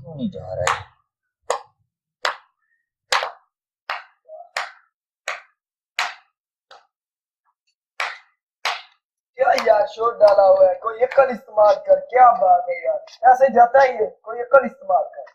क्यों नहीं जा रहा है? क्या यार शोर डाला हुआ है, कोई अक्ल इस्तेमाल कर। क्या बात है यार, ऐसे जाता ही है, कोई अक्ल इस्तेमाल कर।